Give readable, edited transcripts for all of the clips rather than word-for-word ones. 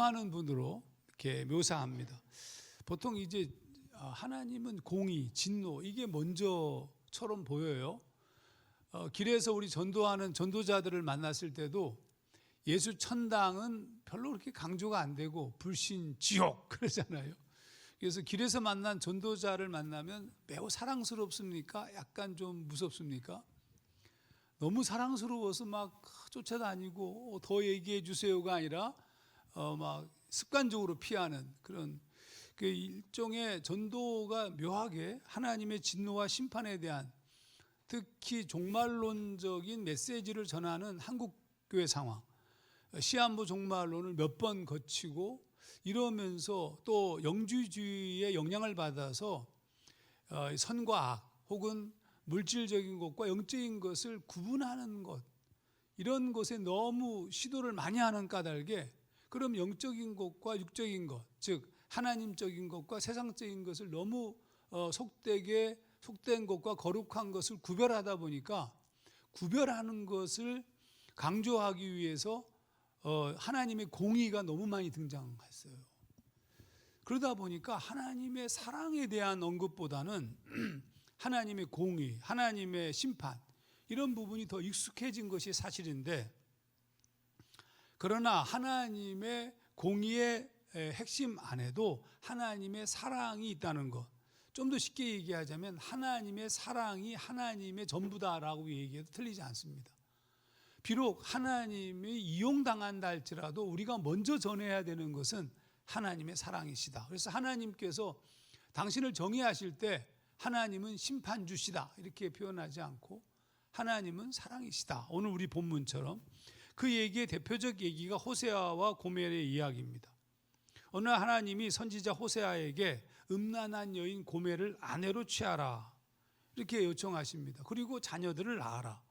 전도하는 분으로 이렇게 묘사합니다. 보통 이제 하나님은 공의, 진노 이게 먼저처럼 보여요. 길에서 우리 전도하는 전도자들을 만났을 때도 예수 천당은 별로 그렇게 강조가 안 되고 불신, 지옥 그러잖아요. 그래서 길에서 만난 전도자를 만나면 매우 사랑스럽습니까? 약간 좀 무섭습니까? 너무 사랑스러워서 막 쫓아다니고 더 얘기해 주세요가 아니라 막 습관적으로 피하는 그런 그 일종의 전도가 묘하게 하나님의 진노와 심판에 대한 특히 종말론적인 메시지를 전하는 한국교회 상황, 시한부 종말론을 몇 번 거치고 이러면서 또 영주주의의 영향을 받아서 선과 악 혹은 물질적인 것과 영적인 것을 구분하는 것, 이런 것에 너무 시도를 많이 하는 까닭에 그럼 영적인 것과 육적인 것, 즉 하나님적인 것과 세상적인 것을 너무 속된 것과 거룩한 것을 구별하다 보니까 구별하는 것을 강조하기 위해서 하나님의 공의가 너무 많이 등장했어요. 그러다 보니까 하나님의 사랑에 대한 언급보다는 하나님의 공의, 하나님의 심판 이런 부분이 더 익숙해진 것이 사실인데, 그러나 하나님의 공의의 핵심 안에도 하나님의 사랑이 있다는 것, 좀 더 쉽게 얘기하자면 하나님의 사랑이 하나님의 전부다라고 얘기해도 틀리지 않습니다. 비록 하나님이 이용당한다 할지라도 우리가 먼저 전해야 되는 것은 하나님의 사랑이시다. 그래서 하나님께서 당신을 정의하실 때 하나님은 심판주시다 이렇게 표현하지 않고 하나님은 사랑이시다. 오늘 우리 본문처럼 그 얘기의 대표적 얘기가 호세아와 고멜의 이야기입니다. 어느 하나님이 선지자 호세아에게 음란한 여인 고멜을 아내로 취하라 이렇게 요청하십니다. 그리고 자녀들을 낳아라.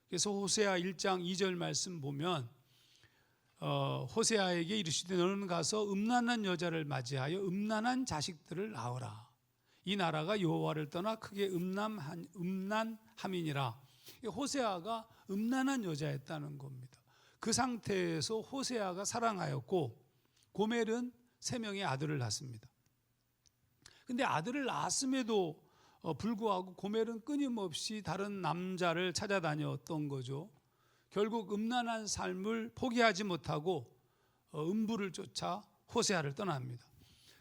그래서 호세아 1장 2절 말씀 보면 호세아에게 이르시되 너는 가서 음란한 여자를 맞이하여 음란한 자식들을 낳으라. 이 나라가 여호와를 떠나 크게 음란함이니라. 호세아가 음란한 여자였다는 겁니다. 그 상태에서 호세아가 사랑하였고 고멜은 3명의 아들을 낳습니다. 근데 아들을 낳았음에도 불구하고 고멜은 끊임없이 다른 남자를 찾아다녔던 거죠. 결국 음란한 삶을 포기하지 못하고 음부를 쫓아 호세아를 떠납니다.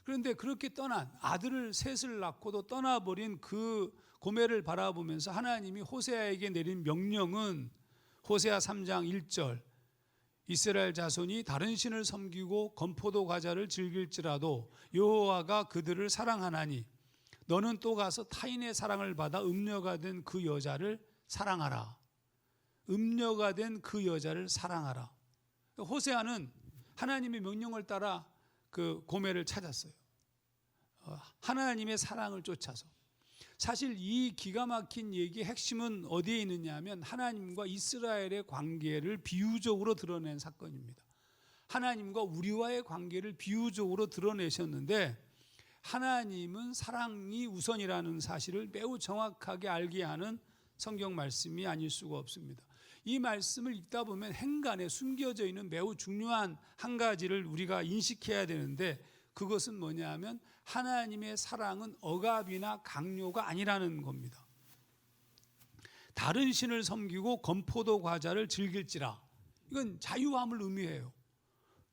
그런데 그렇게 떠난 아들을 셋을 낳고도 떠나버린 그 고멜을 바라보면서 하나님이 호세아에게 내린 명령은 호세아 3장 1절 이스라엘 자손이 다른 신을 섬기고 건포도 과자를 즐길지라도 여호와가 그들을 사랑하나니 너는 또 가서 타인의 사랑을 받아 음녀가 된 그 여자를 사랑하라. 음녀가 된 그 여자를 사랑하라. 호세아는 하나님의 명령을 따라 그 고멜을 찾았어요. 하나님의 사랑을 쫓아서. 사실 이 기가 막힌 얘기의 핵심은 어디에 있느냐 하면 하나님과 이스라엘의 관계를 비유적으로 드러낸 사건입니다. 하나님과 우리와의 관계를 비유적으로 드러내셨는데 하나님은 사랑이 우선이라는 사실을 매우 정확하게 알게 하는 성경 말씀이 아닐 수가 없습니다. 이 말씀을 읽다 보면 행간에 숨겨져 있는 매우 중요한 한 가지를 우리가 인식해야 되는데 그것은 뭐냐 하면 하나님의 사랑은 억압이나 강요가 아니라는 겁니다. 다른 신을 섬기고 건포도 과자를 즐길지라. 이건 자유함을 의미해요.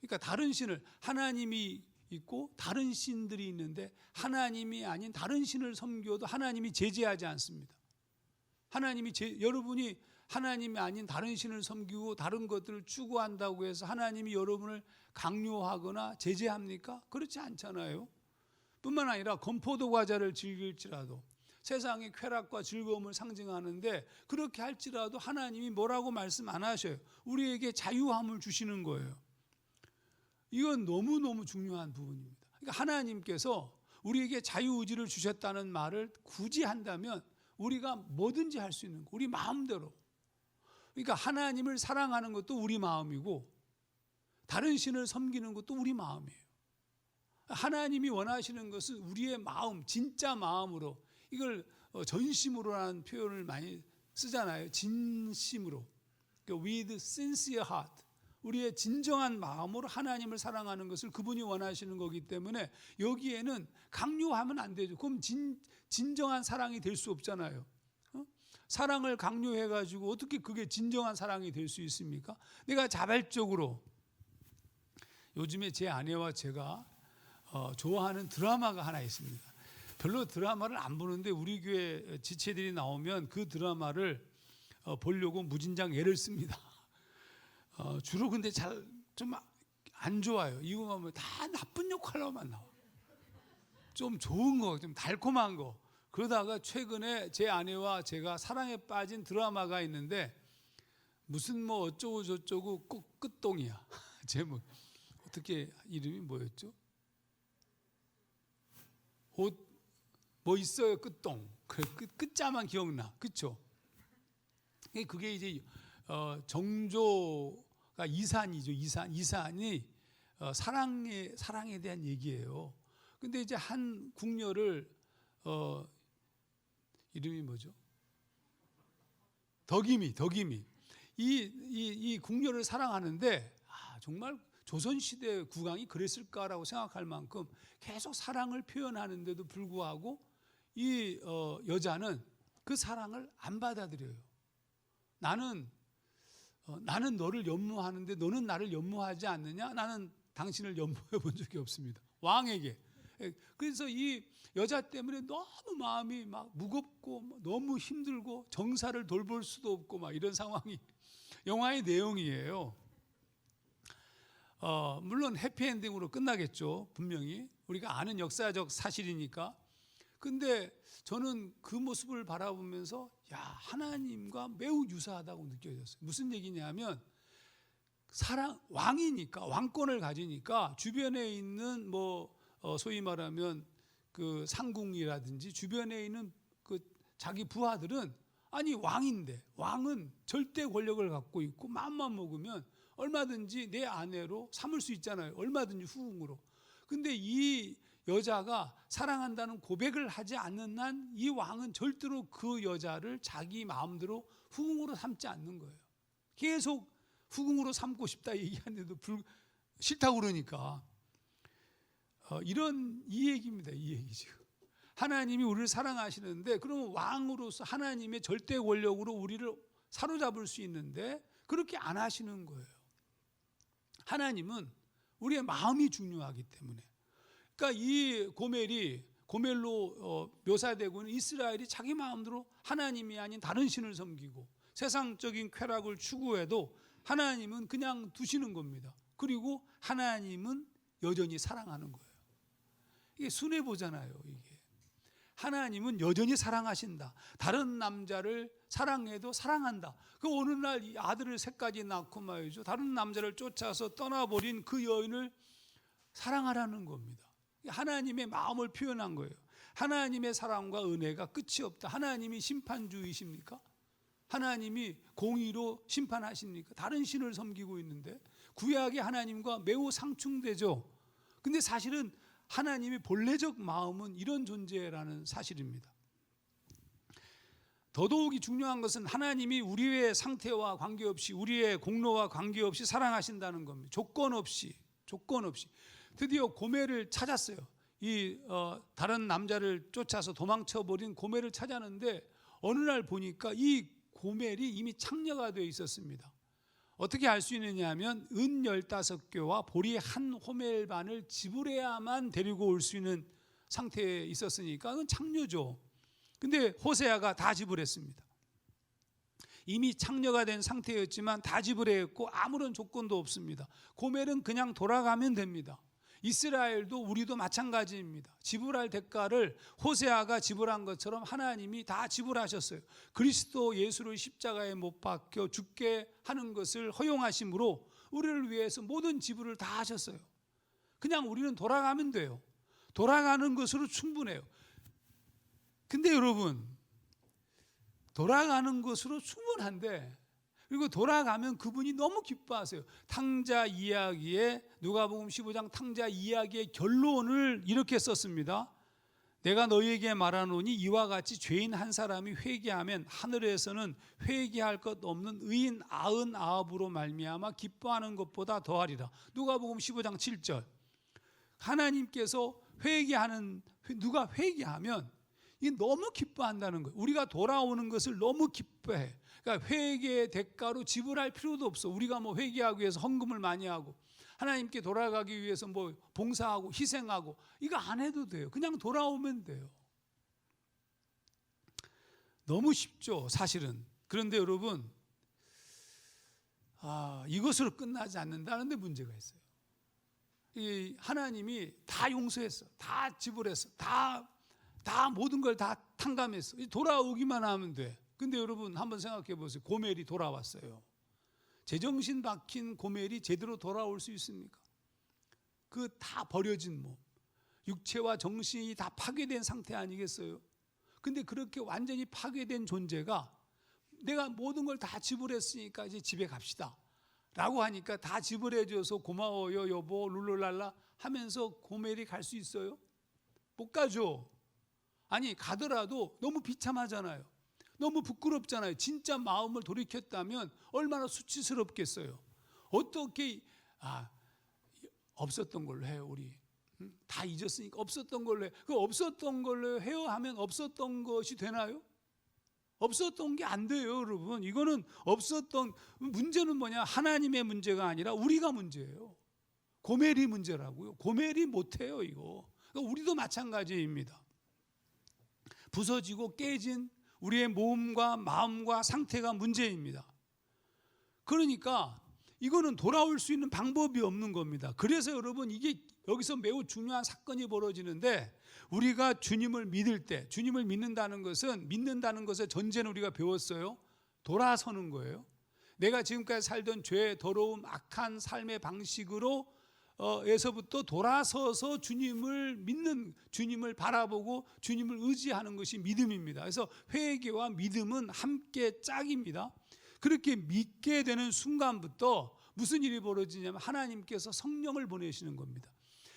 그러니까 다른 신을, 하나님이 있고 다른 신들이 있는데 하나님이 아닌 다른 신을 섬겨도 하나님이 제재하지 않습니다. 여러분이 하나님이 아닌 다른 신을 섬기고 다른 것들을 추구한다고 해서 하나님이 여러분을 강요하거나 제재합니까? 그렇지 않잖아요. 뿐만 아니라 건포도 과자를 즐길지라도 세상의 쾌락과 즐거움을 상징하는데 그렇게 할지라도 하나님이 뭐라고 말씀 안 하셔요. 우리에게 자유함을 주시는 거예요. 이건 너무너무 중요한 부분입니다. 그러니까 하나님께서 우리에게 자유의지를 주셨다는 말을 굳이 한다면 우리가 뭐든지 할 수 있는 거, 우리 마음대로. 그러니까 하나님을 사랑하는 것도 우리 마음이고 다른 신을 섬기는 것도 우리 마음이에요. 하나님이 원하시는 것은 우리의 마음, 진짜 마음으로, 이걸 전심으로라는 표현을 많이 쓰잖아요. 진심으로. with sincere heart. 우리의 진정한 마음으로 하나님을 사랑하는 것을 그분이 원하시는 거기 때문에 여기에는 강요하면 안 되죠. 그럼 진정한 사랑이 될 수 없잖아요. 사랑을 강요해가지고 어떻게 그게 진정한 사랑이 될 수 있습니까? 내가 자발적으로, 요즘에 제 아내와 제가 좋아하는 드라마가 하나 있습니다. 별로 드라마를 안 보는데 우리 교회 지체들이 나오면 그 드라마를 보려고 무진장 애를 씁니다. 주로 근데 잘 좀 안 좋아요. 이거 보면 다 나쁜 역할로만 나와. 좀 좋은 거, 좀 달콤한 거. 그러다가 최근에 제 아내와 제가 사랑에 빠진 드라마가 있는데 무슨 뭐 어쩌고 저쩌고 꼭 끝동이야. 제목 어떻게 이름이 뭐였죠? 옷 뭐 있어요 끝동. 그래 끝자만 기억나. 그렇죠? 그게 이제 정조가 이산이죠. 이산이 사랑에 대한 얘기예요. 근데 이제 한 궁녀를 이름이 뭐죠? 덕임이 이 궁녀를 사랑하는데 정말 조선시대 국왕이 그랬을까라고 생각할 만큼 계속 사랑을 표현하는데도 불구하고 이 여자는 그 사랑을 안 받아들여요. 나는 너를 연모하는데 너는 나를 연모하지 않느냐? 나는 당신을 연모해 본 적이 없습니다. 왕에게. 그래서 이 여자 때문에 너무 마음이 막 무겁고 너무 힘들고 정사를 돌볼 수도 없고 막 이런 상황이 영화의 내용이에요. 물론 해피엔딩으로 끝나겠죠. 분명히 우리가 아는 역사적 사실이니까. 근데 저는 그 모습을 바라보면서 하나님과 매우 유사하다고 느껴졌어요. 무슨 얘기냐면 왕이니까, 왕권을 가지니까 주변에 있는 소위 말하면 그 상궁이라든지 주변에 있는 그 자기 부하들은 왕인데, 왕은 절대 권력을 갖고 있고 마음만 먹으면 얼마든지 내 아내로 삼을 수 있잖아요. 얼마든지 후궁으로. 근데 이 여자가 사랑한다는 고백을 하지 않는 한 이 왕은 절대로 그 여자를 자기 마음대로 후궁으로 삼지 않는 거예요. 계속 후궁으로 삼고 싶다 얘기하는데도 싫다고 그러니까. 이 얘기입니다. 이 얘기 지금. 하나님이 우리를 사랑하시는데 그러면 왕으로서 하나님의 절대 권력으로 우리를 사로잡을 수 있는데 그렇게 안 하시는 거예요. 하나님은 우리의 마음이 중요하기 때문에. 그러니까 이 고멜로 묘사되고 있는 이스라엘이 자기 마음대로 하나님이 아닌 다른 신을 섬기고 세상적인 쾌락을 추구해도 하나님은 그냥 두시는 겁니다. 그리고 하나님은 여전히 사랑하는 거예요. 이게 순애보잖아요. 이게 하나님은 여전히 사랑하신다. 다른 남자를 사랑해도 사랑한다. 그 어느 날 이 아들을 셋까지 낳고 말이죠. 다른 남자를 쫓아서 떠나버린 그 여인을 사랑하라는 겁니다. 하나님의 마음을 표현한 거예요. 하나님의 사랑과 은혜가 끝이 없다. 하나님이 심판주의십니까? 하나님이 공의로 심판하십니까? 다른 신을 섬기고 있는데 구약의 하나님과 매우 상충되죠. 근데 사실은 하나님의 본래적 마음은 이런 존재라는 사실입니다. 더더욱이 중요한 것은 하나님이 우리의 상태와 관계없이 우리의 공로와 관계없이 사랑하신다는 겁니다. 조건 없이. 드디어 고멜을 찾았어요. 다른 남자를 쫓아서 도망쳐버린 고멜을 찾았는데 어느 날 보니까 이 고멜이 이미 창녀가 되어 있었습니다. 어떻게 알 수 있느냐 하면 은 15개와 보리 한 호멜 반을 지불해야만 데리고 올 수 있는 상태에 있었으니까 그건 창녀죠. 근데 호세아가 다 지불했습니다. 이미 창녀가 된 상태였지만 다 지불했고 아무런 조건도 없습니다. 고멜은 그냥 돌아가면 됩니다. 이스라엘도 우리도 마찬가지입니다. 지불할 대가를 호세아가 지불한 것처럼 하나님이 다 지불하셨어요. 그리스도 예수를 십자가에 못 박혀 죽게 하는 것을 허용하심으로 우리를 위해서 모든 지불을 다 하셨어요. 그냥 우리는 돌아가면 돼요. 돌아가는 것으로 충분해요. 근데 여러분, 돌아가는 것으로 충분한데 그리고 돌아가면 그분이 너무 기뻐하세요. 탕자 이야기에 누가복음 15장 탕자 이야기의 결론을 이렇게 썼습니다. 내가 너희에게 말하노니 이와 같이 죄인 한 사람이 회개하면 하늘에서는 회개할 것 없는 의인 99으로 말미암아 기뻐하는 것보다 더하리라. 누가복음 15장 7절. 하나님께서 누가 회개하면 이게 너무 기뻐한다는 거예요. 우리가 돌아오는 것을 너무 기뻐해. 그러니까 회개의 대가로 지불할 필요도 없어. 우리가 뭐 회개하기 위해서 헌금을 많이 하고 하나님께 돌아가기 위해서 뭐 봉사하고 희생하고 이거 안 해도 돼요. 그냥 돌아오면 돼요. 너무 쉽죠, 사실은. 그런데 여러분, 이것으로 끝나지 않는다는 데 문제가 있어요. 이 하나님이 다 용서했어, 다 지불했어, 다 모든 걸 다 탕감했어. 돌아오기만 하면 돼. 근데 여러분 한번 생각해 보세요. 고멜이 돌아왔어요. 제정신 박힌 고멜이 제대로 돌아올 수 있습니까? 그 다 버려진 몸, 육체와 정신이 다 파괴된 상태 아니겠어요? 근데 그렇게 완전히 파괴된 존재가 내가 모든 걸 다 지불했으니까 이제 집에 갑시다 라고 하니까 다 지불해줘서 고마워요 여보 룰루랄라 하면서 고멜이 갈 수 있어요? 못 가죠. 아니 가더라도 너무 비참하잖아요. 너무 부끄럽잖아요. 진짜 마음을 돌이켰다면 얼마나 수치스럽겠어요. 어떻게 없었던 걸로 해요. 우리 다 잊었으니까 없었던 걸로 해. 그 없었던 걸로 해요 하면 없었던 것이 되나요? 없었던 게 안 돼요, 여러분. 이거는 없었던 문제는 뭐냐? 하나님의 문제가 아니라 우리가 문제예요. 고멜이 문제라고요. 고멜이 못해요, 이거. 그러니까 우리도 마찬가지입니다. 부서지고 깨진 우리의 몸과 마음과 상태가 문제입니다. 그러니까 이거는 돌아올 수 있는 방법이 없는 겁니다. 그래서 여러분 이게 여기서 매우 중요한 사건이 벌어지는데 우리가 주님을 믿을 때 주님을 믿는다는 것의 전제는 우리가 배웠어요. 돌아서는 거예요. 내가 지금까지 살던 죄, 더러움, 악한 삶의 방식으로 에서부터 돌아서서 주님을 믿는, 주님을 바라보고 주님을 의지하는 것이 믿음입니다. 그래서 회개와 믿음은 함께 짝입니다. 그렇게 믿게 되는 순간부터 무슨 일이 벌어지냐면 하나님께서 성령을 보내시는 겁니다.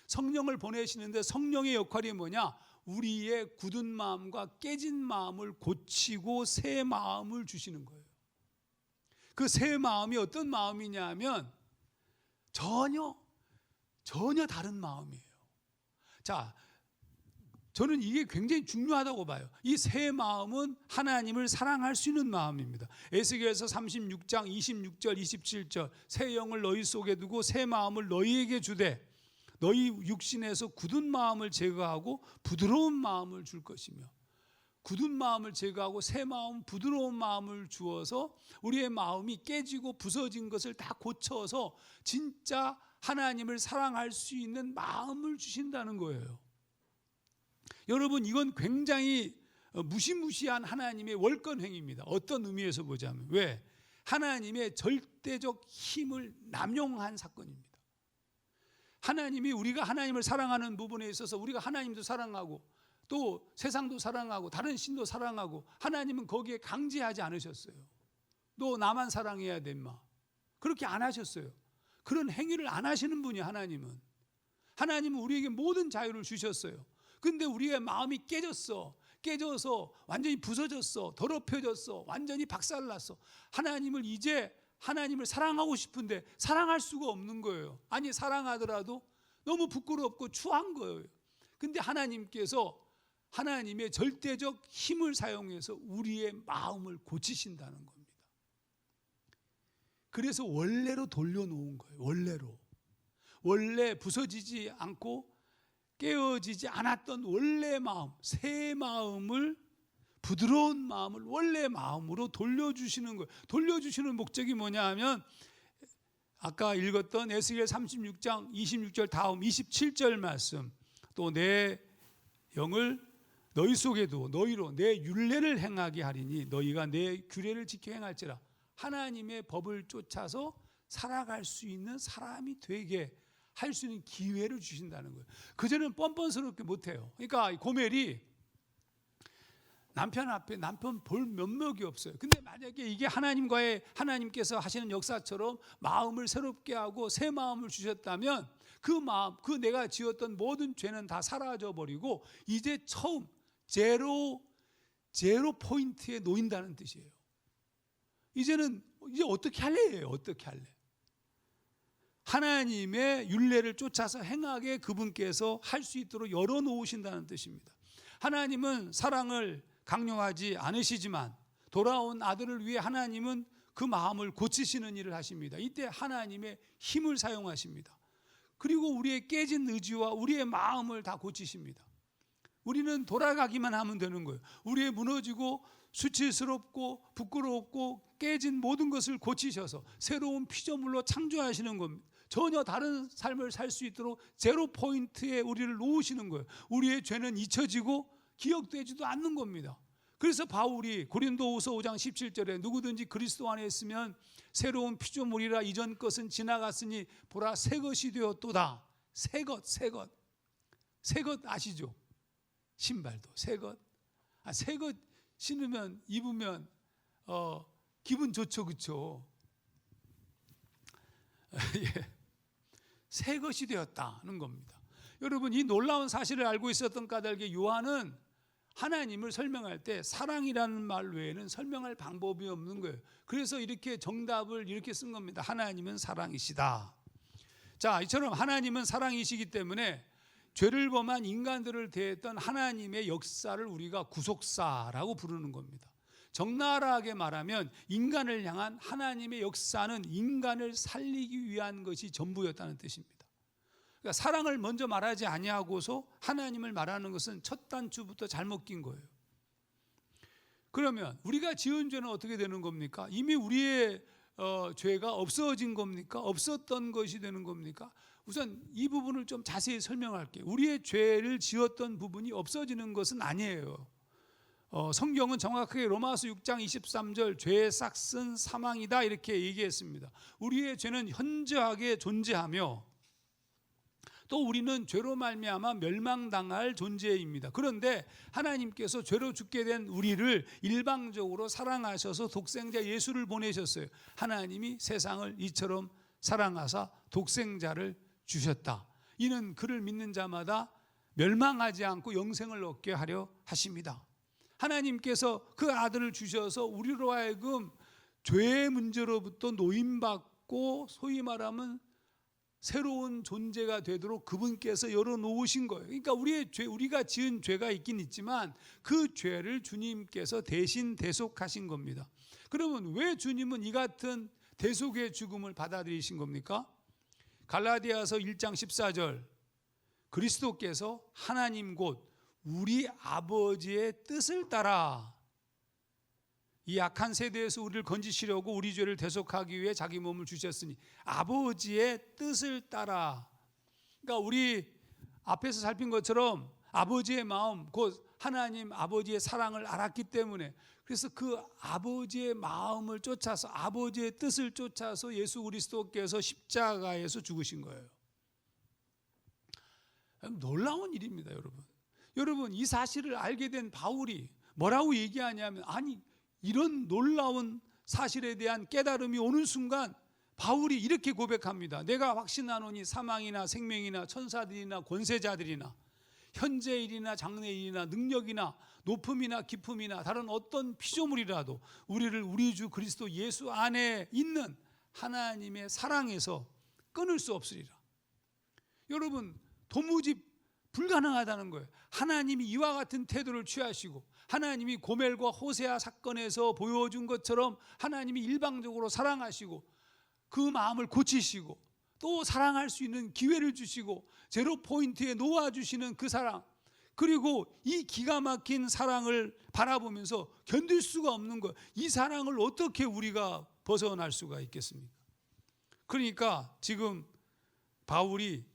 성령을 보내시는데 성령의 역할이 뭐냐? 우리의 굳은 마음과 깨진 마음을 고치고 새 마음을 주시는 거예요. 그 새 마음이 어떤 마음이냐 하면 전혀 다른 마음이에요. 자, 저는 이게 굉장히 중요하다고 봐요. 이 새 마음은 하나님을 사랑할 수 있는 마음입니다. 에스겔서 36장 26절 27절 새 영을 너희 속에 두고 새 마음을 너희에게 주되 너희 육신에서 굳은 마음을 제거하고 부드러운 마음을 줄 것이며 굳은 마음을 제거하고 새 마음 부드러운 마음을 주어서 우리의 마음이 깨지고 부서진 것을 다 고쳐서 진짜 하나님을 사랑할 수 있는 마음을 주신다는 거예요. 여러분 이건 굉장히 무시무시한 하나님의 월권행위입니다. 어떤 의미에서 보자면 왜? 하나님의 절대적 힘을 남용한 사건입니다. 하나님이 우리가 하나님을 사랑하는 부분에 있어서 우리가 하나님도 사랑하고 또 세상도 사랑하고 다른 신도 사랑하고 하나님은 거기에 강제하지 않으셨어요. 너 나만 사랑해야 돼 인마. 그렇게 안 하셨어요. 그런 행위를 안 하시는 분이 하나님은 우리에게 모든 자유를 주셨어요. 근데 우리의 마음이 깨져서 완전히 부서졌어, 더럽혀졌어, 완전히 박살났어. 하나님을 사랑하고 싶은데 사랑할 수가 없는 거예요. 아니 사랑하더라도 너무 부끄럽고 추한 거예요. 근데 하나님께서 하나님의 절대적 힘을 사용해서 우리의 마음을 고치신다는 겁니다. 그래서 원래로 돌려놓은 거예요. 원래 부서지지 않고 깨어지지 않았던 원래 마음, 새 마음을, 부드러운 마음을 원래 마음으로 돌려주시는 거예요. 돌려주시는 목적이 뭐냐 하면 아까 읽었던 에스겔 36장 26절 다음 27절 말씀, 또 내 영을 너희 속에 두어 너희로 내 율례를 행하게 하리니 너희가 내 규례를 지켜 행할지라. 하나님의 법을 쫓아서 살아갈 수 있는 사람이 되게 할 수 있는 기회를 주신다는 거예요. 그전에는 뻔뻔스럽게 못해요. 그러니까 고멜이 남편 앞에 남편 볼 면목이 없어요. 근데 만약에 이게 하나님께서 하시는 역사처럼 마음을 새롭게 하고 새 마음을 주셨다면 그 마음, 그 내가 지었던 모든 죄는 다 사라져 버리고 이제 처음 제로 포인트에 놓인다는 뜻이에요. 이제 어떻게 할래예요? 어떻게 할래? 하나님의 율례를 쫓아서 행하게 그분께서 할 수 있도록 열어놓으신다는 뜻입니다. 하나님은 사랑을 강요하지 않으시지만 돌아온 아들을 위해 하나님은 그 마음을 고치시는 일을 하십니다. 이때 하나님의 힘을 사용하십니다. 그리고 우리의 깨진 의지와 우리의 마음을 다 고치십니다. 우리는 돌아가기만 하면 되는 거예요. 우리의 무너지고 수치스럽고 부끄럽고 깨진 모든 것을 고치셔서 새로운 피조물로 창조하시는 겁니다. 전혀 다른 삶을 살 수 있도록 제로 포인트에 우리를 놓으시는 거예요. 우리의 죄는 잊혀지고 기억되지도 않는 겁니다. 그래서 바울이 고린도후서 5장 17절에 누구든지 그리스도 안에 있으면 새로운 피조물이라 이전 것은 지나갔으니 보라 새 것이 되었도다. 새 것 아시죠? 신발도 새 것. 새 것 신으면 입으면 기분 좋죠, 그렇죠? 예. 새 것이 되었다는 겁니다. 여러분, 이 놀라운 사실을 알고 있었던 까닭에 요한은 하나님을 설명할 때 사랑이라는 말 외에는 설명할 방법이 없는 거예요. 그래서 이렇게 정답을 이렇게 쓴 겁니다. 하나님은 사랑이시다. 자, 이처럼 하나님은 사랑이시기 때문에 죄를 범한 인간들을 대했던 하나님의 역사를 우리가 구속사라고 부르는 겁니다. 적나라하게 말하면 인간을 향한 하나님의 역사는 인간을 살리기 위한 것이 전부였다는 뜻입니다. 그러니까 사랑을 먼저 말하지 아니하고서 하나님을 말하는 것은 첫 단추부터 잘못 낀 거예요. 그러면 우리가 지은 죄는 어떻게 되는 겁니까? 이미 우리의 죄가 없어진 겁니까? 없었던 것이 되는 겁니까? 우선 이 부분을 좀 자세히 설명할게요. 우리의 죄를 지었던 부분이 없어지는 것은 아니에요. 성경은 정확하게 로마서 6장 23절 죄의 싹은 사망이다 이렇게 얘기했습니다. 우리의 죄는 현저하게 존재하며 또 우리는 죄로 말미암아 멸망당할 존재입니다. 그런데 하나님께서 죄로 죽게 된 우리를 일방적으로 사랑하셔서 독생자 예수를 보내셨어요. 하나님이 세상을 이처럼 사랑하사 독생자를 주셨다. 이는 그를 믿는 자마다 멸망하지 않고 영생을 얻게 하려 하십니다. 하나님께서 그 아들을 주셔서 우리로 하여금 죄의 문제로부터 노임받고 소위 말하면 새로운 존재가 되도록 그분께서 열어놓으신 거예요. 그러니까 우리가 지은 죄가 있긴 있지만 그 죄를 주님께서 대신 대속하신 겁니다. 그러면 왜 주님은 이 같은 대속의 죽음을 받아들이신 겁니까? 갈라디아서 1장 14절 그리스도께서 하나님 곧 우리 아버지의 뜻을 따라 이 악한 세대에서 우리를 건지시려고 우리 죄를 대속하기 위해 자기 몸을 주셨으니 아버지의 뜻을 따라. 그러니까 우리 앞에서 살핀 것처럼 아버지의 마음 곧 하나님 아버지의 사랑을 알았기 때문에 그래서 그 아버지의 마음을 쫓아서 아버지의 뜻을 쫓아서 예수 그리스도께서 십자가에서 죽으신 거예요. 놀라운 일입니다, 여러분. 여러분, 이 사실을 알게 된 바울이 뭐라고 얘기하냐면 아니 이런 놀라운 사실에 대한 깨달음이 오는 순간 바울이 이렇게 고백합니다. 내가 확신하노니 사망이나 생명이나 천사들이나 권세자들이나 현재일이나 장래일이나 능력이나 높음이나 깊음이나 다른 어떤 피조물이라도 우리를 우리 주 그리스도 예수 안에 있는 하나님의 사랑에서 끊을 수 없으리라. 여러분, 도무지 불가능하다는 거예요. 하나님이 이와 같은 태도를 취하시고 하나님이 고멜과 호세아 사건에서 보여준 것처럼 하나님이 일방적으로 사랑하시고 그 마음을 고치시고 또 사랑할 수 있는 기회를 주시고 제로 포인트에 놓아주시는 그 사랑, 그리고 이 기가 막힌 사랑을 바라보면서 견딜 수가 없는 거예요. 이 사랑을 어떻게 우리가 벗어날 수가 있겠습니까? 그러니까 지금 바울이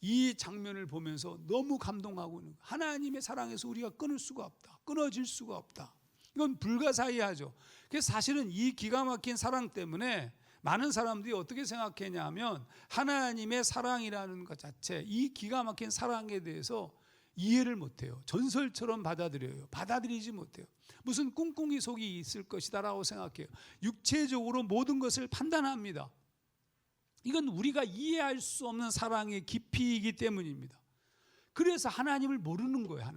이 장면을 보면서 너무 감동하고 있는 거예요. 하나님의 사랑에서 우리가 끊을 수가 없다. 끊어질 수가 없다. 이건 불가사의하죠. 그래서 사실은 이 기가 막힌 사랑 때문에 많은 사람들이 어떻게 생각했냐면 하나님의 사랑이라는 것 자체, 이 기가 막힌 사랑에 대해서 이해를 못해요. 전설처럼 받아들여요. 받아들이지 못해요. 무슨 꿍꿍이 속이 있을 것이다라고 생각해요. 육체적으로 모든 것을 판단합니다. 이건 우리가 이해할 수 없는 사랑의 깊이이기 때문입니다. 그래서 하나님을 모르는 거예요.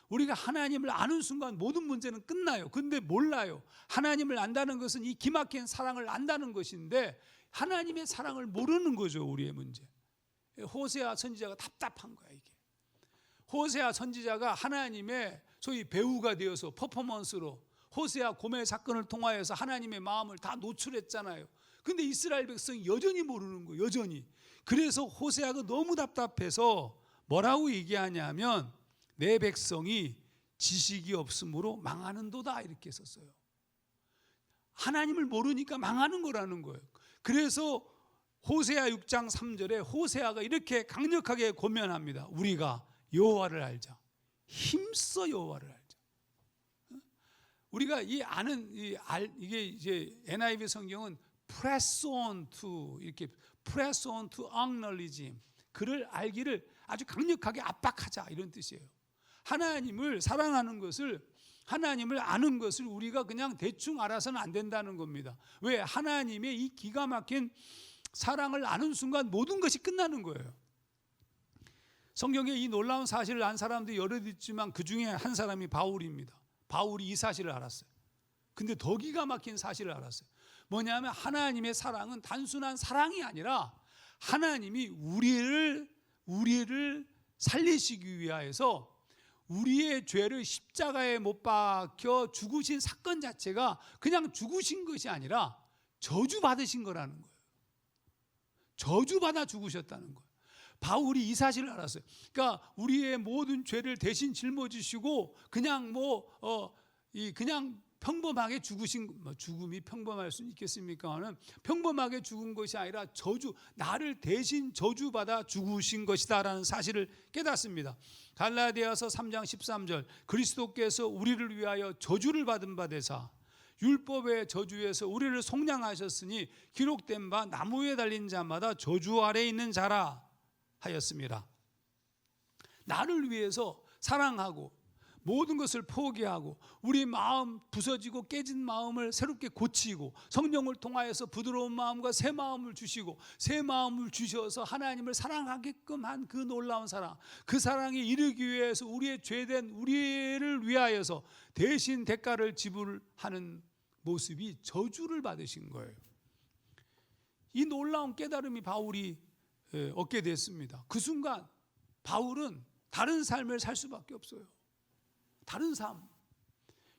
우리가 하나님을 아는 순간 모든 문제는 끝나요. 근데 몰라요. 하나님을 안다는 것은 이 기막힌 사랑을 안다는 것인데 하나님의 사랑을 모르는 거죠. 우리의 문제. 호세아 선지자가 답답한 거야. 이게 호세아 선지자가 하나님의 소위 배우가 되어서 퍼포먼스로 호세아 고멜 사건을 통하여서 하나님의 마음을 다 노출했잖아요. 근데 이스라엘 백성이 여전히 모르는 거예요. 여전히. 그래서 호세아가 너무 답답해서 뭐라고 얘기하냐면 내 백성이 지식이 없으므로 망하는도다 이렇게 썼어요. 하나님을 모르니까 망하는 거라는 거예요. 그래서 호세아 6장 3절에 호세아가 이렇게 강력하게 권면합니다. 우리가 여호와를 알자. 힘써 여호와를 알자. 우리가 이게 이제 NIV 성경은 press on to 이렇게 press on to acknowledge him. 그를 알기를 아주 강력하게 압박하자 이런 뜻이에요. 하나님을 사랑하는 것을 하나님을 아는 것을 우리가 그냥 대충 알아서는 안 된다는 겁니다. 왜? 하나님의 이 기가 막힌 사랑을 아는 순간 모든 것이 끝나는 거예요. 성경에 이 놀라운 사실을 안 사람들이 여럿 있지만 그 중에 한 사람이 바울입니다. 바울이 이 사실을 알았어요. 근데 더 기가 막힌 사실을 알았어요. 뭐냐면 하나님의 사랑은 단순한 사랑이 아니라 하나님이 우리를 살리시기 위하여서 우리의 죄를 십자가에 못 박혀 죽으신 사건 자체가 그냥 죽으신 것이 아니라 저주받으신 거라는 거예요. 저주받아 죽으셨다는 거예요. 바울이 이 사실을 알았어요. 그러니까 우리의 모든 죄를 대신 짊어지시고 그냥 그냥 평범하게 죽음이 평범할 수는 있겠습니까는 평범하게 죽은 것이 아니라 나를 대신 저주받아 죽으신 것이다라는 사실을 깨닫습니다. 갈라디아서 3장 13절 그리스도께서 우리를 위하여 저주를 받은 바 되사 율법의 저주에서 우리를 속량하셨으니 기록된 바 나무에 달린 자마다 저주 아래 있는 자라 하였습니다. 나를 위해서 사랑하고 모든 것을 포기하고 우리 마음 부서지고 깨진 마음을 새롭게 고치고 성령을 통하여서 부드러운 마음과 새 마음을 주시고 새 마음을 주셔서 하나님을 사랑하게끔 한 그 놀라운 사랑, 그 사랑에 이르기 위해서 우리의 죄된 우리를 위하여서 대신 대가를 지불하는 모습이 저주를 받으신 거예요. 이 놀라운 깨달음이 바울이 얻게 됐습니다. 그 순간 바울은 다른 삶을 살 수밖에 없어요. 다른 삶,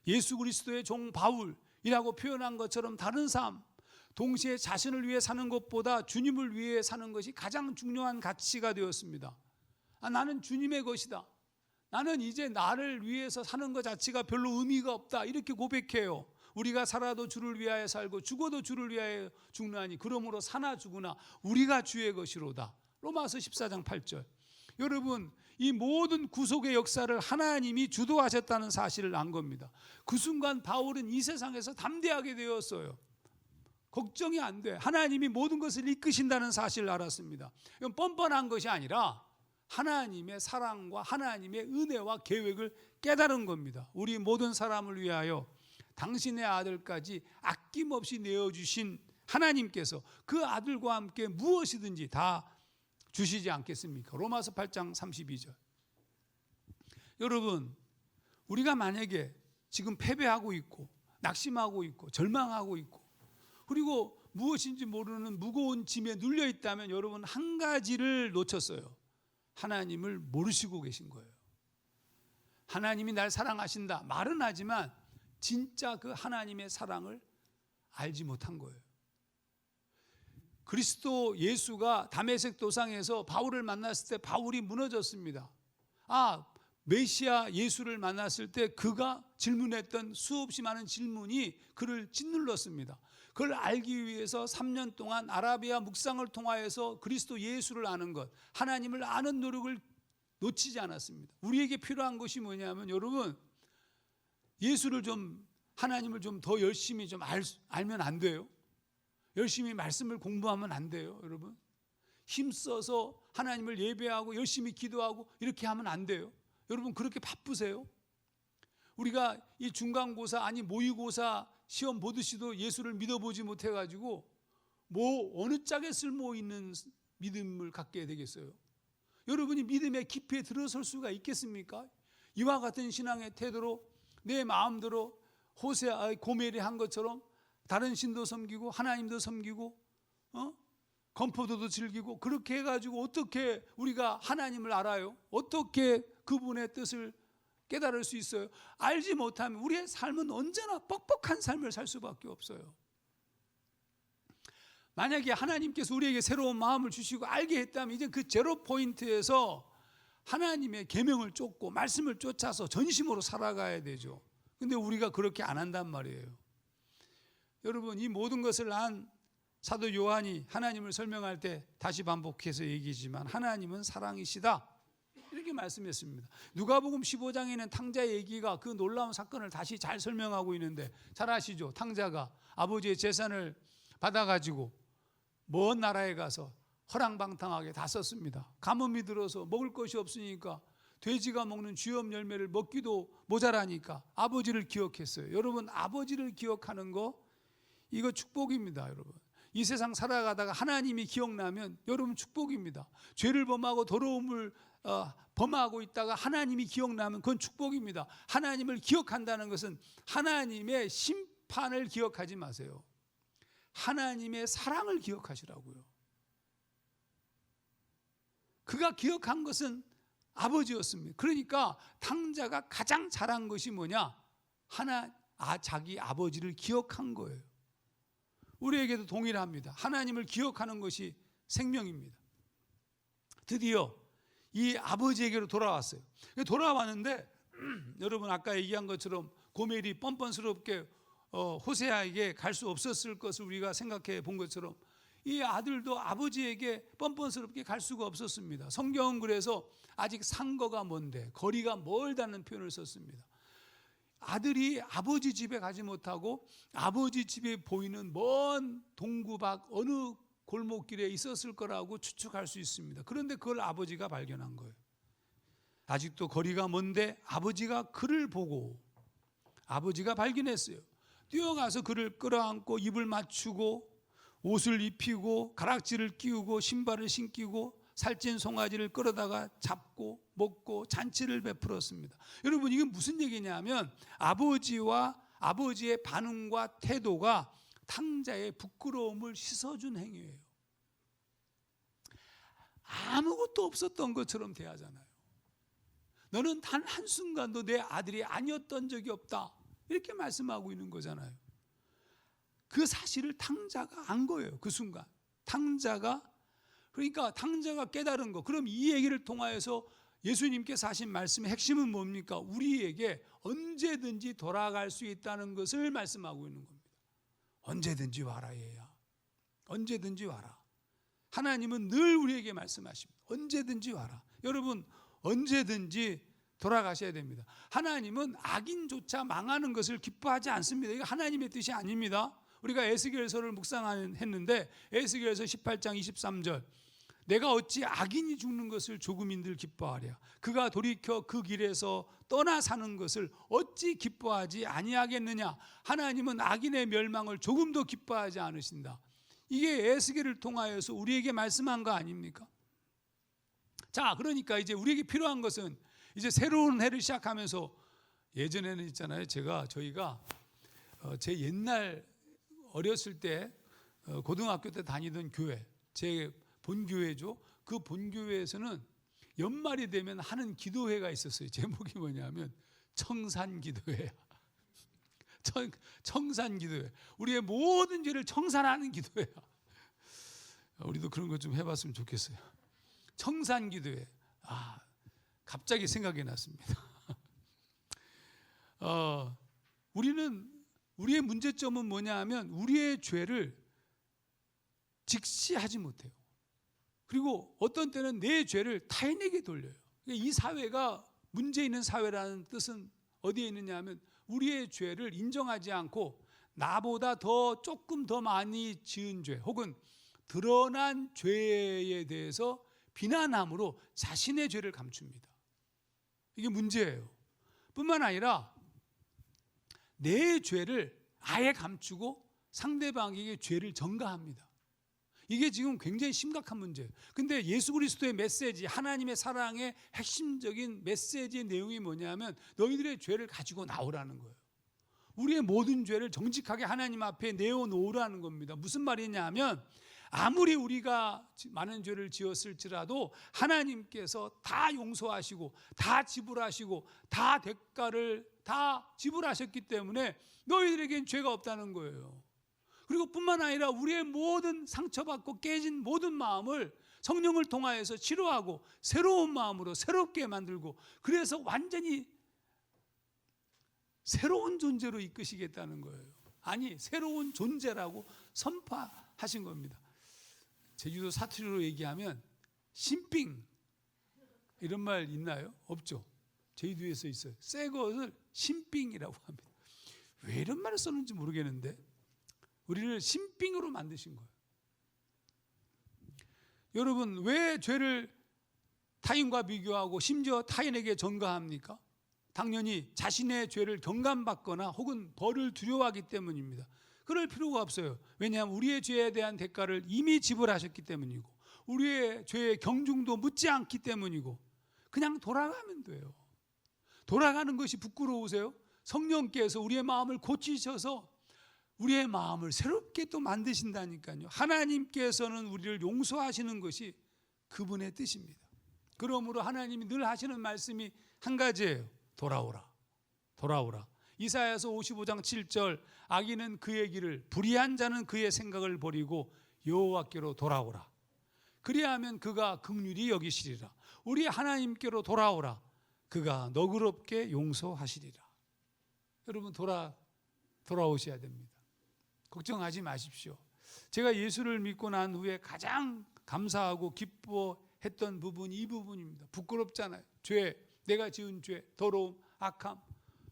예수 그리스도의 종 바울이라고 표현한 것처럼 다른 삶, 동시에 자신을 위해 사는 것보다 주님을 위해 사는 것이 가장 중요한 가치가 되었습니다. 나는 주님의 것이다. 나는 이제 나를 위해서 사는 것 자체가 별로 의미가 없다. 이렇게 고백해요. 우리가 살아도 주를 위하여 살고 죽어도 주를 위하여 죽나니 그러므로 사나 죽으나 우리가 주의 것이로다. 로마서 14장 8절. 여러분, 이 모든 구속의 역사를 하나님이 주도하셨다는 사실을 안 겁니다. 그 순간 바울은 이 세상에서 담대하게 되었어요. 걱정이 안 돼. 하나님이 모든 것을 이끄신다는 사실을 알았습니다. 이건 뻔뻔한 것이 아니라 하나님의 사랑과 하나님의 은혜와 계획을 깨달은 겁니다. 우리 모든 사람을 위하여 당신의 아들까지 아낌없이 내어주신 하나님께서 그 아들과 함께 무엇이든지 다 주시지 않겠습니까? 로마서 8장 32절. 여러분, 우리가 만약에 지금 패배하고 있고 낙심하고 있고 절망하고 있고 그리고 무엇인지 모르는 무거운 짐에 눌려 있다면 여러분 한 가지를 놓쳤어요. 하나님을 모르시고 계신 거예요. 하나님이 날 사랑하신다 말은 하지만 진짜 그 하나님의 사랑을 알지 못한 거예요. 그리스도 예수가 다메섹 도상에서 바울을 만났을 때 바울이 무너졌습니다. 메시아 예수를 만났을 때 그가 질문했던 수없이 많은 질문이 그를 짓눌렀습니다. 그걸 알기 위해서 3년 동안 아라비아 묵상을 통하여서 그리스도 예수를 아는 것, 하나님을 아는 노력을 놓치지 않았습니다. 우리에게 필요한 것이 뭐냐면 여러분, 예수를 하나님을 더 열심히 알면 안 돼요? 열심히 말씀을 공부하면 안 돼요, 여러분? 힘써서 하나님을 예배하고 열심히 기도하고 이렇게 하면 안 돼요. 여러분 그렇게 바쁘세요? 우리가 이 중간고사 모의고사 시험 보듯이도 예수를 믿어보지 못해가지고 어느 짝에 쓸모 있는 믿음을 갖게 되겠어요? 여러분이 믿음의 깊이에 들어설 수가 있겠습니까? 이와 같은 신앙의 태도로 내 마음대로 고멜이 한 것처럼 다른 신도 섬기고 하나님도 섬기고 건포도도 즐기고 그렇게 해가지고 어떻게 우리가 하나님을 알아요? 어떻게 그분의 뜻을 깨달을 수 있어요? 알지 못하면 우리의 삶은 언제나 뻑뻑한 삶을 살 수밖에 없어요. 만약에 하나님께서 우리에게 새로운 마음을 주시고 알게 했다면 이제 그 제로 포인트에서 하나님의 계명을 쫓고 말씀을 쫓아서 전심으로 살아가야 되죠. 근데 우리가 그렇게 안 한단 말이에요. 여러분, 이 모든 것을 한 사도 요한이 하나님을 설명할 때 다시 반복해서 얘기지만 하나님은 사랑이시다 이렇게 말씀했습니다. 누가복음 15장에는 탕자 얘기가 그 놀라운 사건을 다시 잘 설명하고 있는데 잘 아시죠? 탕자가 아버지의 재산을 받아가지고 먼 나라에 가서 허랑방탕하게 다 썼습니다. 가뭄이 들어서 먹을 것이 없으니까 돼지가 먹는 쥐염 열매를 먹기도 모자라니까 아버지를 기억했어요. 여러분, 아버지를 기억하는 거 이거 축복입니다. 여러분, 이 세상 살아가다가 하나님이 기억나면 여러분 축복입니다. 죄를 범하고 더러움을 범하고 있다가 하나님이 기억나면 그건 축복입니다. 하나님을 기억한다는 것은 하나님의 심판을 기억하지 마세요. 하나님의 사랑을 기억하시라고요. 그가 기억한 것은 아버지였습니다. 그러니까 탕자가 가장 잘한 것이 뭐냐? 자기 아버지를 기억한 거예요. 우리에게도 동일합니다. 하나님을 기억하는 것이 생명입니다. 드디어 이 아버지에게로 돌아왔어요. 돌아왔는데 여러분, 아까 얘기한 것처럼 고멜이 뻔뻔스럽게 호세아에게 갈 수 없었을 것을 우리가 생각해 본 것처럼 이 아들도 아버지에게 뻔뻔스럽게 갈 수가 없었습니다. 성경은 그래서 아직 상거가 먼데 거리가 멀다는 표현을 썼습니다. 아들이 아버지 집에 가지 못하고 아버지 집에 보이는 먼 동구 밖 어느 골목길에 있었을 거라고 추측할 수 있습니다. 그런데 그걸 아버지가 발견한 거예요. 아직도 거리가 먼데 아버지가 그를 보고 아버지가 발견했어요. 뛰어가서 그를 끌어안고 입을 맞추고 옷을 입히고 가락지를 끼우고 신발을 신기고 살찐 송아지를 끌어다가 잡고 먹고 잔치를 베풀었습니다. 여러분, 이건 무슨 얘기냐면 아버지의 반응과 태도가 탕자의 부끄러움을 씻어준 행위예요. 아무것도 없었던 것처럼 대하잖아요. 너는 단 한순간도 내 아들이 아니었던 적이 없다 이렇게 말씀하고 있는 거잖아요. 그 사실을 탕자가 안 거예요. 그 순간 그러니까 탕자가 깨달은 거. 그럼 이 얘기를 통하여서 예수님께서 하신 말씀의 핵심은 뭡니까? 우리에게 언제든지 돌아갈 수 있다는 것을 말씀하고 있는 겁니다. 언제든지 와라 얘야. 언제든지 와라. 하나님은 늘 우리에게 말씀하십니다. 언제든지 와라. 여러분, 언제든지 돌아가셔야 됩니다. 하나님은 악인조차 망하는 것을 기뻐하지 않습니다. 이거 하나님의 뜻이 아닙니다. 우리가 에스겔서를 묵상했는데 에스겔서 18장 23절 내가 어찌 악인이 죽는 것을 조금인들 기뻐하랴. 그가 돌이켜 그 길에서 떠나 사는 것을 어찌 기뻐하지 아니하겠느냐. 하나님은 악인의 멸망을 조금도 기뻐하지 않으신다. 이게 에스겔을 통하여서 우리에게 말씀한 거 아닙니까? 자, 그러니까 이제 우리에게 필요한 것은 이제 새로운 해를 시작하면서 예전에는 있잖아요. 저희가 제 옛날 어렸을 때 고등학교 때 다니던 교회, 제 본교회죠. 그 본교회에서는 연말이 되면 하는 기도회가 있었어요. 제목이 뭐냐면 청산기도회야. 청산기도회. 우리의 모든 죄를 청산하는 기도회야. 우리도 그런 것 좀 해봤으면 좋겠어요. 청산기도회. 갑자기 생각이 났습니다. 우리의 문제점은 뭐냐 하면 우리의 죄를 직시하지 못해요. 그리고 어떤 때는 내 죄를 타인에게 돌려요. 이 사회가 문제 있는 사회라는 뜻은 어디에 있느냐 하면 우리의 죄를 인정하지 않고 나보다 조금 더 많이 지은 죄 혹은 드러난 죄에 대해서 비난함으로 자신의 죄를 감춥니다. 이게 문제예요. 뿐만 아니라 내 죄를 아예 감추고 상대방에게 죄를 전가합니다. 이게 지금 굉장히 심각한 문제예요. 근데 예수 그리스도의 메시지, 하나님의 사랑의 핵심적인 메시지의 내용이 뭐냐면 너희들의 죄를 가지고 나오라는 거예요. 우리의 모든 죄를 정직하게 하나님 앞에 내어놓으라는 겁니다. 무슨 말이냐 하면 아무리 우리가 많은 죄를 지었을지라도 하나님께서 다 용서하시고 다 지불하시고 다 대가를 다 지불하셨기 때문에 너희들에겐 죄가 없다는 거예요. 그리고 뿐만 아니라 우리의 모든 상처받고 깨진 모든 마음을 성령을 통하여서 치료하고 새로운 마음으로 새롭게 만들고 그래서 완전히 새로운 존재로 이끄시겠다는 거예요. 아니, 새로운 존재라고 선포하신 겁니다. 제주도 사투리로 얘기하면 신빙 이런 말 있나요? 없죠. 제주도에서 있어요. 새 것을 신빙이라고 합니다. 왜 이런 말을 썼는지 모르겠는데 우리를 신빙으로 만드신 거예요. 여러분, 왜 죄를 타인과 비교하고 심지어 타인에게 전가합니까? 당연히 자신의 죄를 경감받거나 혹은 벌을 두려워하기 때문입니다. 그럴 필요가 없어요. 왜냐하면 우리의 죄에 대한 대가를 이미 지불하셨기 때문이고 우리의 죄의 경중도 묻지 않기 때문이고 그냥 돌아가면 돼요. 돌아가는 것이 부끄러우세요? 성령께서 우리의 마음을 고치셔서 우리의 마음을 새롭게 또 만드신다니까요. 하나님께서는 우리를 용서하시는 것이 그분의 뜻입니다. 그러므로 하나님이 늘 하시는 말씀이 한 가지예요. 돌아오라. 돌아오라. 이사야서 55장 7절 악인은 그의 길을 불의한 자는 그의 생각을 버리고 여호와께로 돌아오라. 그리하면 그가 긍휼히 여기시리라. 우리 하나님께로 돌아오라. 그가 너그럽게 용서하시리라. 여러분 돌아오셔야 됩니다. 걱정하지 마십시오. 제가 예수를 믿고 난 후에 가장 감사하고 기뻐했던 부분이 이 부분입니다. 부끄럽잖아요. 죄, 내가 지은 죄, 더러움, 악함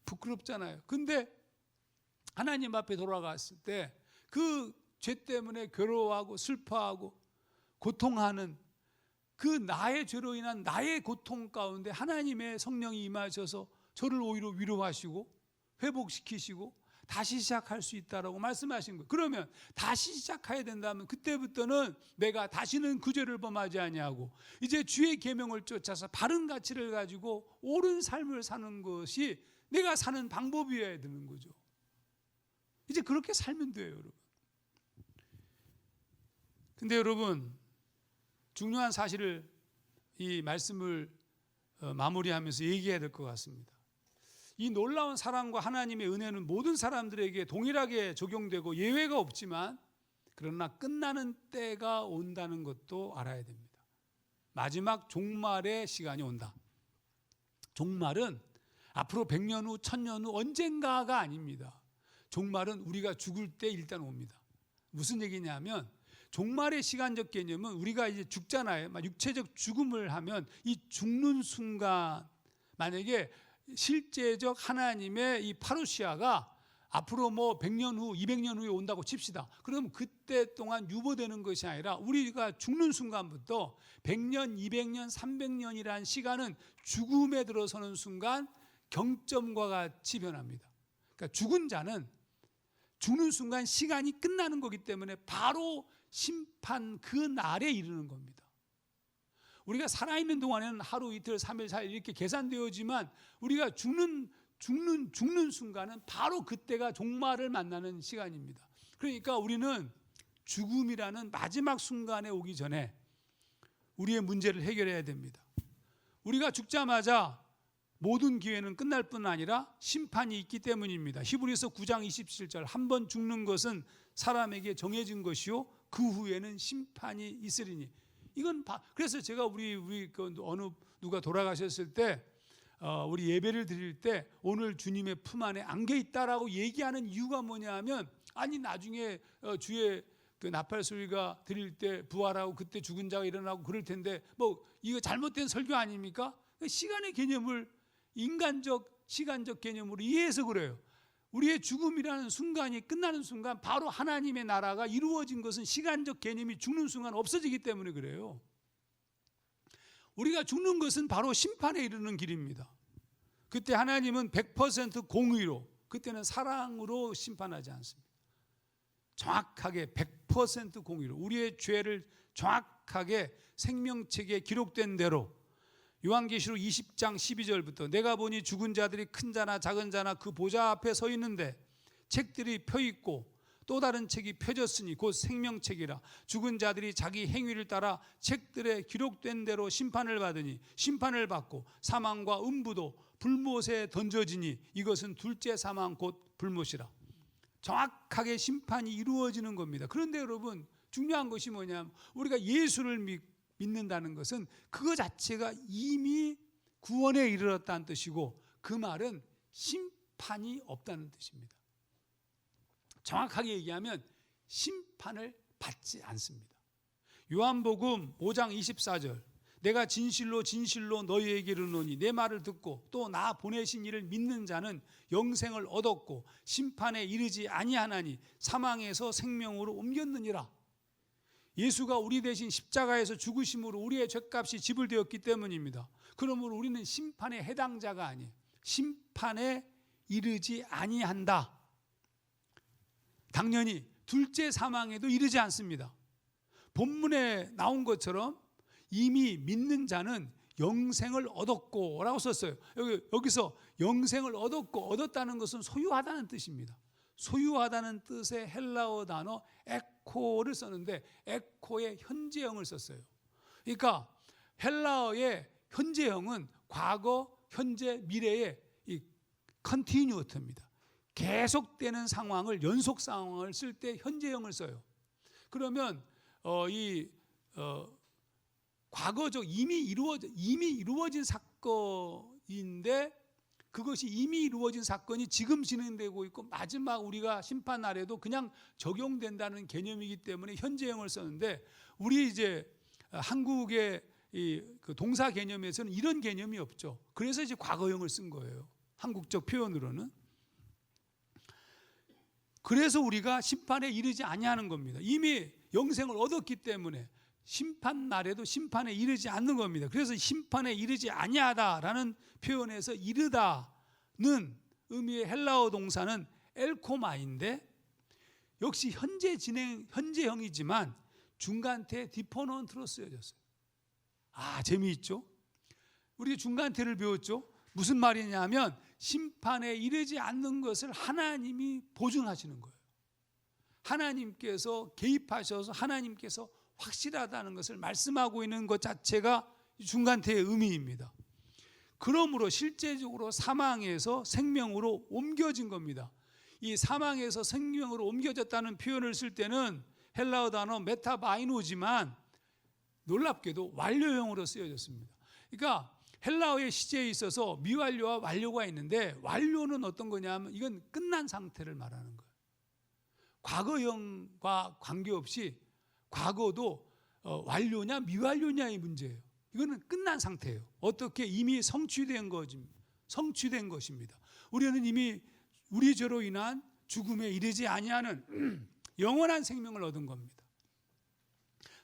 부끄럽잖아요. 근데 하나님 앞에 돌아갔을 때 그 죄 때문에 괴로워하고 슬퍼하고 고통하는 그 나의 죄로 인한 나의 고통 가운데 하나님의 성령이 임하셔서 저를 오히려 위로하시고 회복시키시고 다시 시작할 수 있다라고 말씀하신 거예요. 그러면 다시 시작해야 된다면 그때부터는 내가 다시는 그 죄를 범하지 아니하고 이제 주의 계명을 쫓아서 바른 가치를 가지고 옳은 삶을 사는 것이 내가 사는 방법이어야 되는 거죠. 이제 그렇게 살면 돼요, 여러분. 근데 여러분, 중요한 사실을 이 말씀을 마무리하면서 얘기해야 될 것 같습니다. 이 놀라운 사랑과 하나님의 은혜는 모든 사람들에게 동일하게 적용되고 예외가 없지만 그러나 끝나는 때가 온다는 것도 알아야 됩니다. 마지막 종말의 시간이 온다. 종말은 앞으로 100년 후, 1000년 후 언젠가가 아닙니다. 종말은 우리가 죽을 때 일단 옵니다. 무슨 얘기냐면 종말의 시간적 개념은 우리가 이제 죽잖아요. 육체적 죽음을 하면 이 죽는 순간 만약에 실제적 하나님의 이 파루시아가 앞으로 뭐 100년 후, 200년 후에 온다고 칩시다. 그럼 그때 동안 유보되는 것이 아니라 우리가 죽는 순간부터 100년, 200년, 300년이라는 시간은 죽음에 들어서는 순간 경점과 같이 변합니다. 그러니까 죽은 자는 죽는 순간 시간이 끝나는 거기 때문에 바로 심판 그 날에 이르는 겁니다. 우리가 살아있는 동안에는 하루, 이틀, 3일, 4일 이렇게 계산되어지만 우리가 죽는 순간은 바로 그때가 종말을 만나는 시간입니다. 그러니까 우리는 죽음이라는 마지막 순간에 오기 전에 우리의 문제를 해결해야 됩니다. 우리가 죽자마자 모든 기회는 끝날 뿐 아니라 심판이 있기 때문입니다. 히브리서 9장 27절 한 번 죽는 것은 사람에게 정해진 것이요 그 후에는 심판이 있으리니. 이건 그래서 제가 우리 어느 누가 돌아가셨을 때 우리 예배를 드릴 때 오늘 주님의 품 안에 안겨 있다라고 얘기하는 이유가 뭐냐면 아니 나중에 주의 그 나팔 소리가 들릴 때 부활하고 그때 죽은 자가 일어나고 그럴 텐데 뭐 이거 잘못된 설교 아닙니까? 시간의 개념을 인간적 시간적 개념으로 이해해서 그래요. 우리의 죽음이라는 순간이 끝나는 순간 바로 하나님의 나라가 이루어진 것은 시간적 개념이 죽는 순간 없어지기 때문에 그래요. 우리가 죽는 것은 바로 심판에 이르는 길입니다. 그때 하나님은 100% 공의로 그때는 사랑으로 심판하지 않습니다. 정확하게 100% 공의로 우리의 죄를 정확하게 생명책에 기록된 대로 요한계시록 20장 12절부터 내가 보니 죽은 자들이 큰 자나 작은 자나 그 보좌 앞에 서 있는데 책들이 펴 있고 또 다른 책이 펴졌으니 곧 생명책이라. 죽은 자들이 자기 행위를 따라 책들에 기록된 대로 심판을 받으니 심판을 받고 사망과 음부도 불못에 던져지니 이것은 둘째 사망 곧 불못이라. 정확하게 심판이 이루어지는 겁니다. 그런데 여러분, 중요한 것이 뭐냐면 우리가 예수를 믿는다는 것은 그거 자체가 이미 구원에 이르렀다는 뜻이고, 그 말은 심판이 없다는 뜻입니다. 정확하게 얘기하면 심판을 받지 않습니다. 요한복음 5장 24절, 내가 진실로 진실로 너희에게 이르노니 내 말을 듣고 또 나 보내신 이를 믿는 자는 영생을 얻었고 심판에 이르지 아니하나니 사망에서 생명으로 옮겼느니라. 예수가 우리 대신 십자가에서 죽으심으로 우리의 죄값이 지불되었기 때문입니다. 그러므로 우리는 심판의 해당자가 아니에요. 심판에 이르지 아니한다. 당연히 둘째 사망에도 이르지 않습니다. 본문에 나온 것처럼 이미 믿는 자는 영생을 얻었고 라고 썼어요. 여기서 영생을 얻었고, 얻었다는 것은 소유하다는 뜻입니다. 소유하다는 뜻의 헬라어 단어 에코를 썼는데 에코의 현재형을 썼어요. 그러니까 헬라어의 현재형은 과거, 현재, 미래의 이 컨티뉴어트입니다. 계속되는 상황을, 연속 상황을 쓸 때 현재형을 써요. 그러면 과거적 이미 이루어진 사건인데 그것이 이미 이루어진 사건이 지금 진행되고 있고 마지막 우리가 심판 날에도 그냥 적용된다는 개념이기 때문에 현재형을 썼는데, 우리 이제 한국의 그 동사 개념에서는 이런 개념이 없죠. 그래서 이제 과거형을 쓴 거예요. 한국적 표현으로는. 그래서 우리가 심판에 이르지 아니하는 겁니다. 이미 영생을 얻었기 때문에 심판 날에도 심판에 이르지 않는 겁니다. 그래서 심판에 이르지 아니하다라는 표현에서 이르다는 의미의 헬라어 동사는 엘코마인데, 역시 현재형이지만 중간태 디포넌트로 쓰여졌어요. 재미있죠? 우리 중간태를 배웠죠? 무슨 말이냐면 심판에 이르지 않는 것을 하나님이 보증하시는 거예요. 하나님께서 개입하셔서 하나님께서 확실하다는 것을 말씀하고 있는 것 자체가 중간태의 의미입니다. 그러므로 실제적으로 사망에서 생명으로 옮겨진 겁니다. 이 사망에서 생명으로 옮겨졌다는 표현을 쓸 때는 헬라어 단어 메타바이노지만 놀랍게도 완료형으로 쓰여졌습니다. 그러니까 헬라어의 시제에 있어서 미완료와 완료가 있는데, 완료는 어떤 거냐면 이건 끝난 상태를 말하는 거예요. 과거형과 관계없이 과거도 완료냐 미완료냐의 문제예요. 이거는 끝난 상태예요. 어떻게 이미 성취된 것입니다. 우리는 이미 우리 죄로 인한 죽음에 이르지 아니하는 영원한 생명을 얻은 겁니다.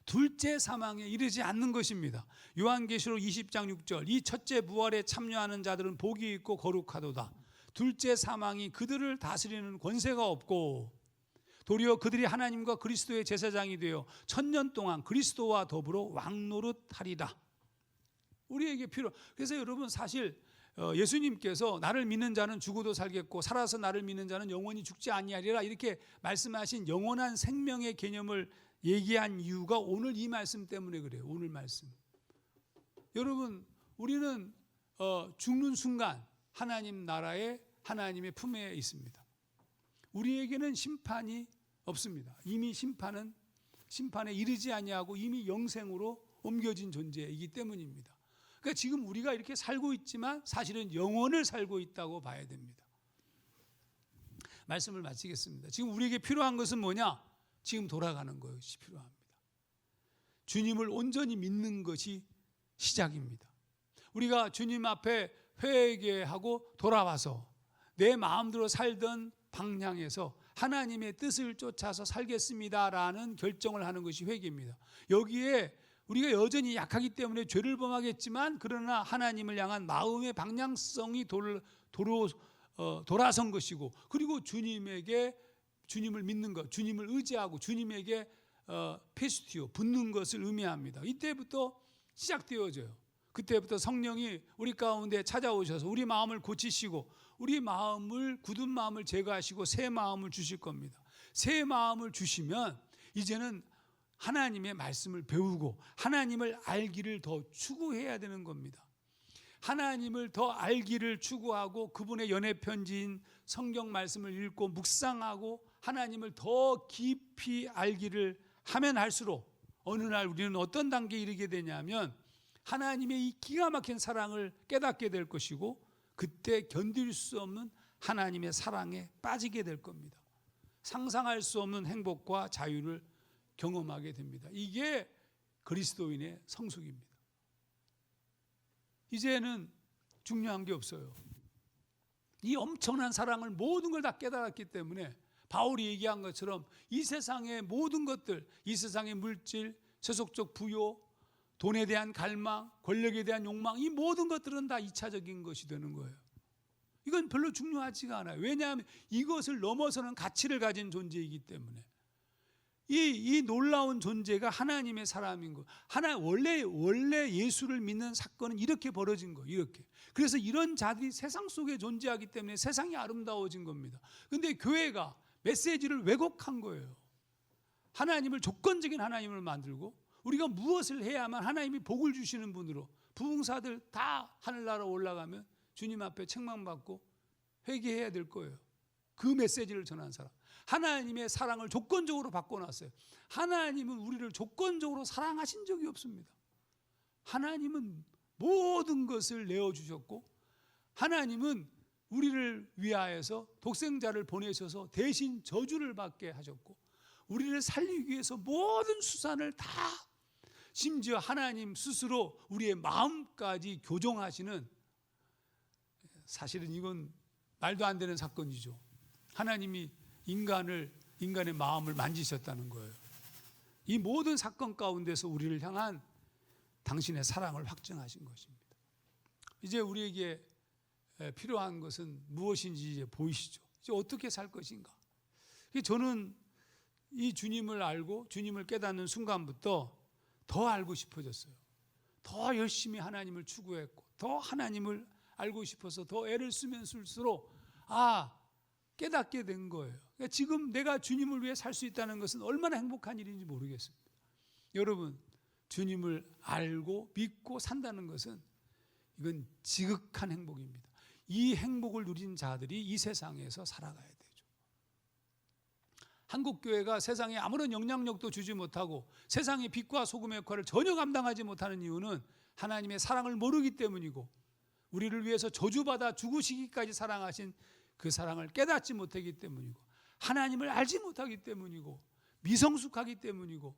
둘째 사망에 이르지 않는 것입니다. 요한계시록 20장 6절, 이 첫째 부활에 참여하는 자들은 복이 있고 거룩하도다. 둘째 사망이 그들을 다스리는 권세가 없고 도리어 그들이 하나님과 그리스도의 제사장이 되어 1000년 동안 그리스도와 더불어 왕노릇하리라. 우리에게 그래서 여러분, 사실 예수님께서 나를 믿는 자는 죽어도 살겠고 살아서 나를 믿는 자는 영원히 죽지 아니하리라 이렇게 말씀하신 영원한 생명의 개념을 얘기한 이유가 오늘 이 말씀 때문에 그래요. 오늘 말씀. 여러분, 우리는 죽는 순간 하나님 나라에 하나님의 품에 있습니다. 우리에게는 심판이 없습니다. 이미 심판에 이르지 아니하고 이미 영생으로 옮겨진 존재이기 때문입니다. 그러니까 지금 우리가 이렇게 살고 있지만 사실은 영원을 살고 있다고 봐야 됩니다. 말씀을 마치겠습니다. 지금 우리에게 필요한 것은 뭐냐? 지금 돌아가는 것이 필요합니다. 주님을 온전히 믿는 것이 시작입니다. 우리가 주님 앞에 회개하고 돌아와서 내 마음대로 살던 방향에서 하나님의 뜻을 쫓아서 살겠습니다라는 결정을 하는 것이 회개입니다. 여기에 우리가 여전히 약하기 때문에 죄를 범하겠지만, 그러나 하나님을 향한 마음의 방향성이 돌아선 것이고, 그리고 주님에게 주님을 믿는 것, 주님을 의지하고 주님에게 페스티오 붙는 것을 의미합니다. 이때부터 시작되어져요. 그때부터 성령이 우리 가운데 찾아오셔서 우리 마음을 고치시고 우리 마음을 굳은 마음을 제거하시고 새 마음을 주실 겁니다. 새 마음을 주시면 이제는 하나님의 말씀을 배우고 하나님을 알기를 더 추구해야 되는 겁니다. 하나님을 더 알기를 추구하고 그분의 연애 편지인 성경 말씀을 읽고 묵상하고 하나님을 더 깊이 알기를 하면 할수록 어느 날 우리는 어떤 단계에 이르게 되냐면 하나님의 이 기가 막힌 사랑을 깨닫게 될 것이고 그때 견딜 수 없는 하나님의 사랑에 빠지게 될 겁니다. 상상할 수 없는 행복과 자유를 경험하게 됩니다. 이게 그리스도인의 성숙입니다. 이제는 중요한 게 없어요. 이 엄청난 사랑을 모든 걸 다 깨달았기 때문에 바울이 얘기한 것처럼 이 세상의 모든 것들, 이 세상의 물질, 세속적 부요, 돈에 대한 갈망, 권력에 대한 욕망, 이 모든 것들은 다 2차적인 것이 되는 거예요. 이건 별로 중요하지가 않아요. 왜냐하면 이것을 넘어서는 가치를 가진 존재이기 때문에. 이 놀라운 존재가 하나님의 사람인 거. 원래 예수를 믿는 사건은 이렇게 벌어진 거예요. 이렇게. 그래서 이런 자들이 세상 속에 존재하기 때문에 세상이 아름다워진 겁니다. 근데 교회가 메시지를 왜곡한 거예요. 하나님을 조건적인 하나님을 만들고 우리가 무엇을 해야만 하나님이 복을 주시는 분으로 부흥사들 다 하늘나라 올라가면 주님 앞에 책망받고 회개해야 될 거예요. 그 메시지를 전한 사람. 하나님의 사랑을 조건적으로 바꿔놨어요. 하나님은 우리를 조건적으로 사랑하신 적이 없습니다. 하나님은 모든 것을 내어주셨고 하나님은 우리를 위하여서 독생자를 보내셔서 대신 저주를 받게 하셨고 우리를 살리기 위해서 모든 수단을 다 심지어 하나님 스스로 우리의 마음까지 교정하시는 사실은 이건 말도 안 되는 사건이죠. 하나님이 인간의 마음을 만지셨다는 거예요. 이 모든 사건 가운데서 우리를 향한 당신의 사랑을 확증하신 것입니다. 이제 우리에게 필요한 것은 무엇인지 이제 보이시죠? 이제 어떻게 살 것인가? 저는 이 주님을 알고 주님을 깨닫는 순간부터 더 알고 싶어졌어요. 더 열심히 하나님을 추구했고 더 하나님을 알고 싶어서 더 애를 쓰면 쓸수록 깨닫게 된 거예요. 그러니까 지금 내가 주님을 위해 살 수 있다는 것은 얼마나 행복한 일인지 모르겠습니다. 여러분, 주님을 알고 믿고 산다는 것은 이건 지극한 행복입니다. 이 행복을 누린 자들이 이 세상에서 살아가야 되죠. 한국교회가 세상에 아무런 영향력도 주지 못하고 세상의 빛과 소금의 역할을 전혀 감당하지 못하는 이유는 하나님의 사랑을 모르기 때문이고 우리를 위해서 저주받아 죽으시기까지 사랑하신 그 사랑을 깨닫지 못하기 때문이고 하나님을 알지 못하기 때문이고 미성숙하기 때문이고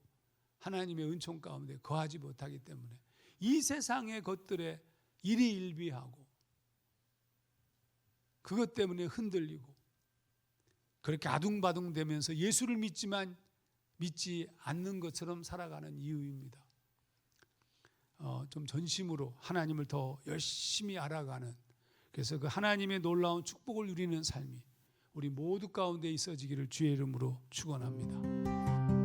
하나님의 은총 가운데 거하지 못하기 때문에 이 세상의 것들에 일희일비하고 그것 때문에 흔들리고 그렇게 아둥바둥되면서 예수를 믿지만 믿지 않는 것처럼 살아가는 이유입니다. 좀 전심으로 하나님을 더 열심히 알아가는 그래서 그 하나님의 놀라운 축복을 누리는 삶이 우리 모두 가운데 있어지기를 주의 이름으로 축원합니다.